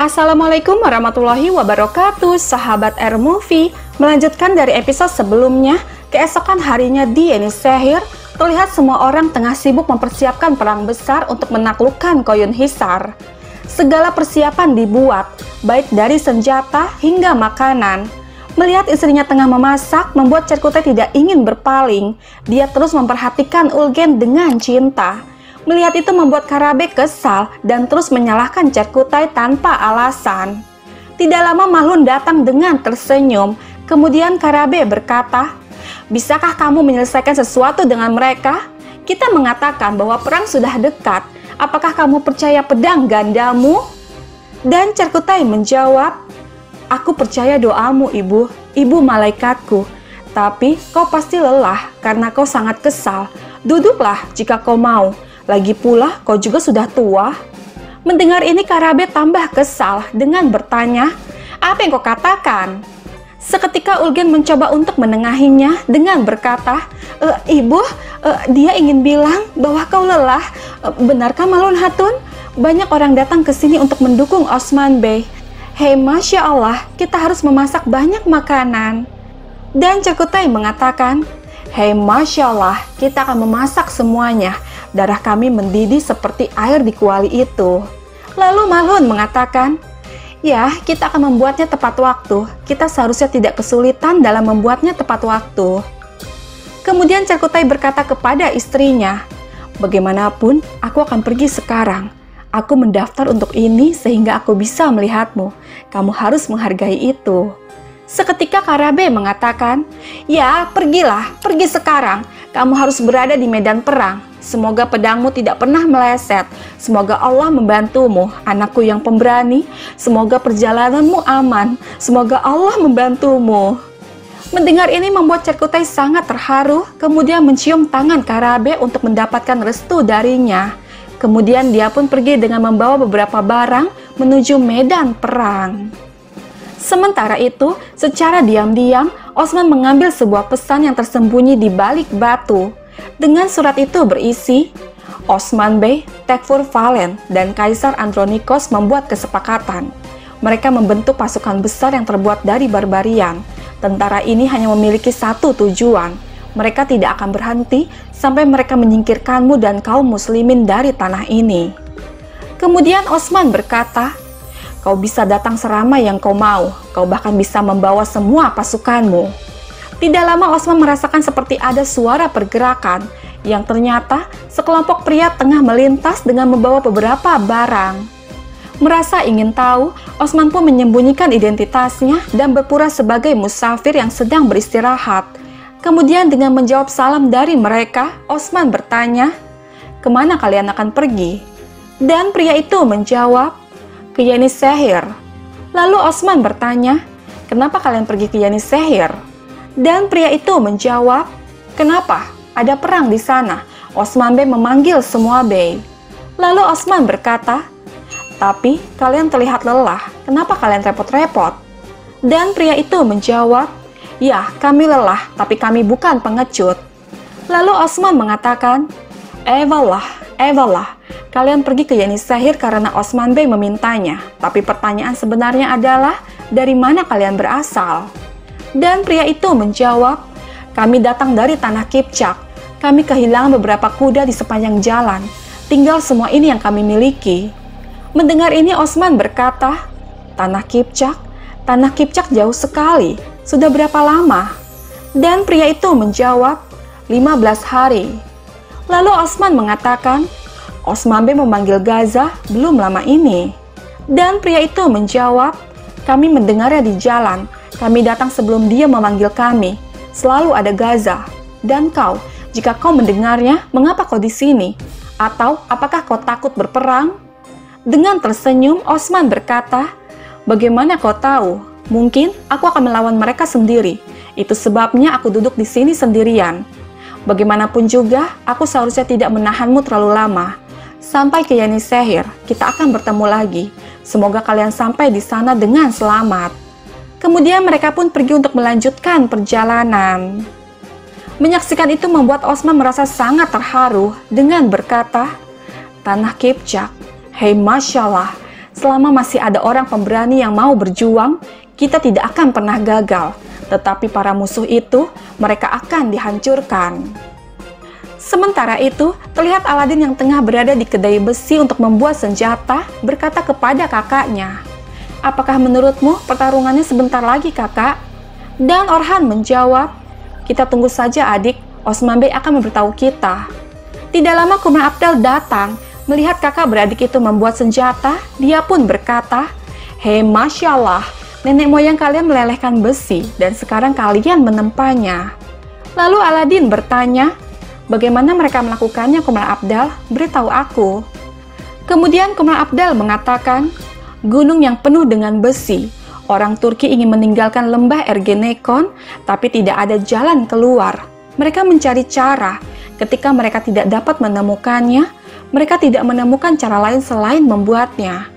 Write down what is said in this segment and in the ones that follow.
Assalamualaikum warahmatullahi wabarakatuh, sahabat R-Movie. Melanjutkan dari episode sebelumnya, keesokan harinya di Eni Sehir, terlihat semua orang tengah sibuk mempersiapkan perang besar untuk menaklukkan Koyun Hisar. Segala persiapan dibuat, baik dari senjata hingga makanan. Melihat istrinya tengah memasak, membuat Cerkutai tidak ingin berpaling. Dia terus memperhatikan Ulgen dengan cinta. Melihat itu membuat Karabe kesal dan terus menyalahkan Cerkutai tanpa alasan. Tidak lama Mahlun datang dengan tersenyum. Kemudian Karabe berkata, "Bisakah kamu menyelesaikan sesuatu dengan mereka? Kita mengatakan bahwa perang sudah dekat. Apakah kamu percaya pedang gandamu?" Dan Cerkutai menjawab, "Aku percaya doamu, Ibu. Ibu malaikatku. Tapi kau pasti lelah karena kau sangat kesal. Duduklah jika kau mau. Lagi pula kau juga sudah tua." Mendengar ini Karabe tambah kesal dengan bertanya, "Apa yang kau katakan?" Seketika Ulgen mencoba untuk menengahinya dengan berkata, "Ibu, dia ingin bilang bahwa kau lelah. Benarkah Mahlun Hatun? Banyak orang datang ke sini untuk mendukung Osman Bey. Hei, Masya Allah, kita harus memasak banyak makanan." Dan Cerkutai mengatakan, "Hei, Masya Allah, kita akan memasak semuanya. Darah kami mendidih seperti air di kuali itu." Lalu Mahlun mengatakan, "Ya, kita akan membuatnya tepat waktu. Kita seharusnya tidak kesulitan dalam membuatnya tepat waktu." Kemudian Cerkutai berkata kepada istrinya, "Bagaimanapun, aku akan pergi sekarang. Aku mendaftar untuk ini sehingga aku bisa melihatmu. Kamu harus menghargai itu." Seketika Karabe mengatakan, "Ya, pergilah, pergi sekarang. Kamu harus berada di medan perang. Semoga pedangmu tidak pernah meleset. Semoga Allah membantumu, anakku yang pemberani. Semoga perjalananmu aman. Semoga Allah membantumu." Mendengar ini membuat Cerkutai sangat terharu, kemudian mencium tangan Karabe untuk mendapatkan restu darinya. Kemudian dia pun pergi dengan membawa beberapa barang menuju medan perang. Sementara itu, secara diam-diam, Osman mengambil sebuah pesan yang tersembunyi di balik batu. Dengan surat itu berisi, Osman Bey, Tekfur Valen, dan Kaisar Andronikos membuat kesepakatan. Mereka membentuk pasukan besar yang terbuat dari barbarian. Tentara ini hanya memiliki satu tujuan. Mereka tidak akan berhenti sampai mereka menyingkirkanmu dan kaum muslimin dari tanah ini. Kemudian Osman berkata, "Kau bisa datang seramai yang kau mau. Kau bahkan bisa membawa semua pasukanmu." Tidak lama Osman merasakan seperti ada suara pergerakan, yang ternyata sekelompok pria tengah melintas dengan membawa beberapa barang. Merasa ingin tahu, Osman pun menyembunyikan identitasnya dan berpura sebagai musafir yang sedang beristirahat. Kemudian dengan menjawab salam dari mereka, Osman bertanya, "Kemana kalian akan pergi?" Dan pria itu menjawab, "Ke Eni Sehir." Lalu Osman bertanya, "Kenapa kalian pergi ke Eni Sehir?" Dan pria itu menjawab, "Kenapa? Ada perang di sana." Osman Bey memanggil semua bey. Lalu Osman berkata, "Tapi kalian terlihat lelah, kenapa kalian repot-repot?" Dan pria itu menjawab, "Ya, kami lelah, tapi kami bukan pengecut." Lalu Osman mengatakan, Ewalah, kalian pergi ke Eni Sehir karena Osman Bey memintanya. Tapi pertanyaan sebenarnya adalah, dari mana kalian berasal?" Dan pria itu menjawab, "Kami datang dari tanah Kipchak. Kami kehilangan beberapa kuda di sepanjang jalan. Tinggal semua ini yang kami miliki." Mendengar ini Osman berkata, "Tanah Kipchak? Tanah Kipchak jauh sekali. Sudah berapa lama?" Dan pria itu menjawab, 15 hari. Lalu Osman mengatakan, "Osman Bey memanggil Gaza belum lama ini." Dan pria itu menjawab, "Kami mendengarnya di jalan. Kami datang sebelum dia memanggil kami. Selalu ada Gaza. Dan kau, jika kau mendengarnya, mengapa kau di sini? Atau apakah kau takut berperang?" Dengan tersenyum, Osman berkata, "Bagaimana kau tahu? Mungkin aku akan melawan mereka sendiri. Itu sebabnya aku duduk di sini sendirian. Bagaimanapun juga, aku seharusnya tidak menahanmu terlalu lama. Sampai ke Eni Sehir, kita akan bertemu lagi. Semoga kalian sampai di sana dengan selamat." Kemudian mereka pun pergi untuk melanjutkan perjalanan. Menyaksikan itu membuat Osman merasa sangat terharu dengan berkata, "Tanah Kipchak, hei Masya Allah, selama masih ada orang pemberani yang mau berjuang, kita tidak akan pernah gagal. Tetapi para musuh itu, mereka akan dihancurkan. Sementara itu, terlihat Aladin yang tengah berada di kedai besi untuk membuat senjata, berkata kepada kakaknya, "Apakah menurutmu pertarungannya sebentar lagi, kakak?" Dan Orhan menjawab, "Kita tunggu saja adik, Osman Bey akan memberitahu kita." Tidak lama Kumal Abdal datang, melihat kakak beradik itu membuat senjata, dia pun berkata, "Hei, Masya Allah, nenek moyang kalian melelehkan besi dan sekarang kalian menempanya." Lalu Aladin bertanya, "Bagaimana mereka melakukannya, Kumal Abdal? Beritahu aku." Kemudian Kumal Abdal mengatakan, "Gunung yang penuh dengan besi. Orang Turki ingin meninggalkan lembah Ergenekon, tapi tidak ada jalan keluar. Mereka mencari cara. Ketika mereka tidak dapat menemukannya, mereka tidak menemukan cara lain selain membuatnya.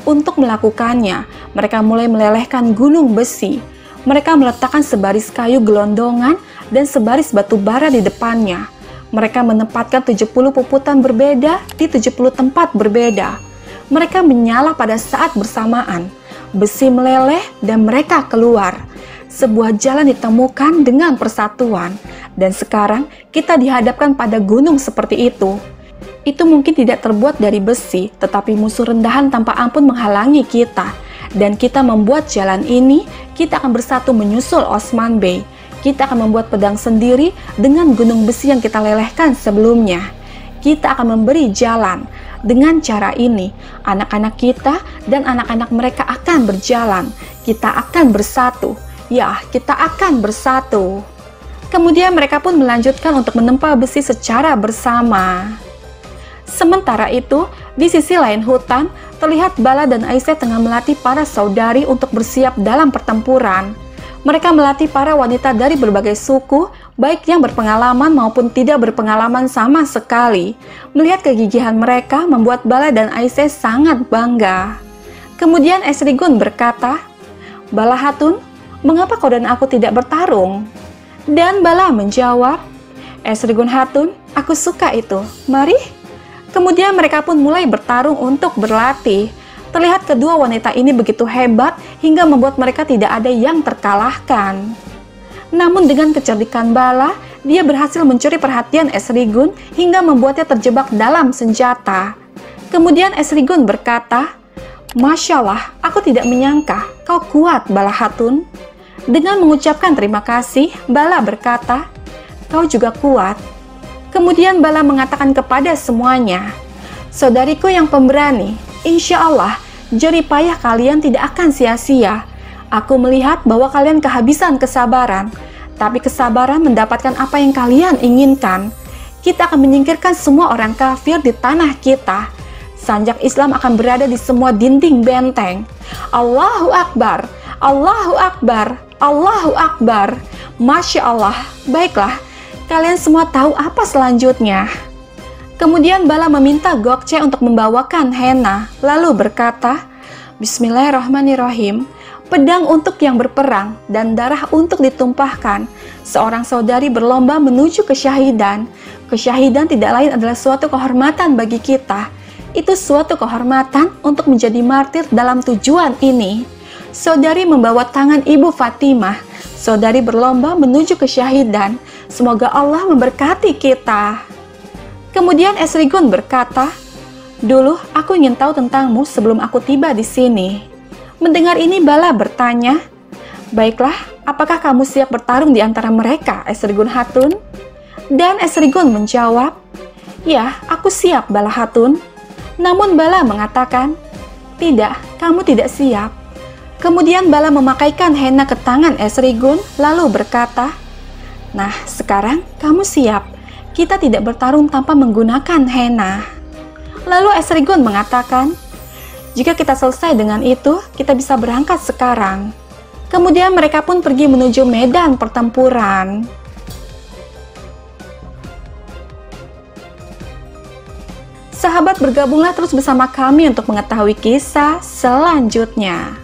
Untuk melakukannya, mereka mulai melelehkan gunung besi. Mereka meletakkan sebaris kayu gelondongan dan sebaris batu bara di depannya. Mereka menempatkan 70 puputan berbeda di 70 tempat berbeda. Mereka menyala pada saat bersamaan. Besi meleleh dan mereka keluar. Sebuah jalan ditemukan dengan persatuan. Dan sekarang kita dihadapkan pada gunung seperti itu. Itu mungkin tidak terbuat dari besi, tetapi musuh rendahan tanpa ampun menghalangi kita. Dan kita membuat jalan ini, kita akan bersatu menyusul Osman Bey. Kita akan membuat pedang sendiri dengan gunung besi yang kita lelehkan sebelumnya. Kita akan memberi jalan. Dengan cara ini, anak-anak kita dan anak-anak mereka akan berjalan. Kita akan bersatu. Ya, kita akan bersatu." Kemudian mereka pun melanjutkan untuk menempa besi secara bersama. Sementara itu, di sisi lain hutan, terlihat Bala dan Aisyah tengah melatih para saudari untuk bersiap dalam pertempuran. Mereka melatih para wanita dari berbagai suku, baik yang berpengalaman maupun tidak berpengalaman sama sekali. Melihat kegigihan mereka membuat Bala dan Aisyah sangat bangga. Kemudian Esrigun berkata, "Bala Hatun, mengapa kau dan aku tidak bertarung?" Dan Bala menjawab, "Esrigun Hatun, aku suka itu. Mari." Kemudian mereka pun mulai bertarung untuk berlatih. Terlihat kedua wanita ini begitu hebat hingga membuat mereka tidak ada yang terkalahkan. Namun dengan kecerdikan Bala, dia berhasil mencuri perhatian Esrigun hingga membuatnya terjebak dalam senjata. Kemudian Esrigun berkata, "Masya Allah, aku tidak menyangka kau kuat, Bala Hatun." Dengan mengucapkan terima kasih, Bala berkata, "Kau juga kuat." Kemudian Bala mengatakan kepada semuanya, "Saudariku yang pemberani, insya Allah, jerih payah kalian tidak akan sia-sia. Aku melihat bahwa kalian kehabisan kesabaran, tapi kesabaran mendapatkan apa yang kalian inginkan. Kita akan menyingkirkan semua orang kafir di tanah kita. Sanjak Islam akan berada di semua dinding benteng. Allahu Akbar, Allahu Akbar, Allahu Akbar. Masya Allah, baiklah, kalian semua tahu apa selanjutnya." Kemudian Bala meminta Gokce untuk membawakan henna, lalu berkata, "Bismillahirrahmanirrahim, pedang untuk yang berperang dan darah untuk ditumpahkan. Seorang saudari berlomba menuju kesyahidan. Kesyahidan tidak lain adalah suatu kehormatan bagi kita. Itu suatu kehormatan untuk menjadi martir dalam tujuan ini. Saudari membawa tangan Ibu Fatimah. Saudari berlomba menuju kesyahidan. Semoga Allah memberkati kita." Kemudian Esrigun berkata, "Dulu aku ingin tahu tentangmu sebelum aku tiba di sini." Mendengar ini Bala bertanya, "Baiklah, apakah kamu siap bertarung di antara mereka, Esrigun Hatun?" Dan Esrigun menjawab, "Ya, aku siap, Bala Hatun." Namun Bala mengatakan, "Tidak, kamu tidak siap." Kemudian Bala memakaikan henna ke tangan Esrigun, lalu berkata, "Nah, sekarang kamu siap. Kita tidak bertarung tanpa menggunakan henna." Lalu Esrigun mengatakan, "Jika kita selesai dengan itu, kita bisa berangkat sekarang." Kemudian mereka pun pergi menuju medan pertempuran. Sahabat, bergabunglah terus bersama kami untuk mengetahui kisah selanjutnya.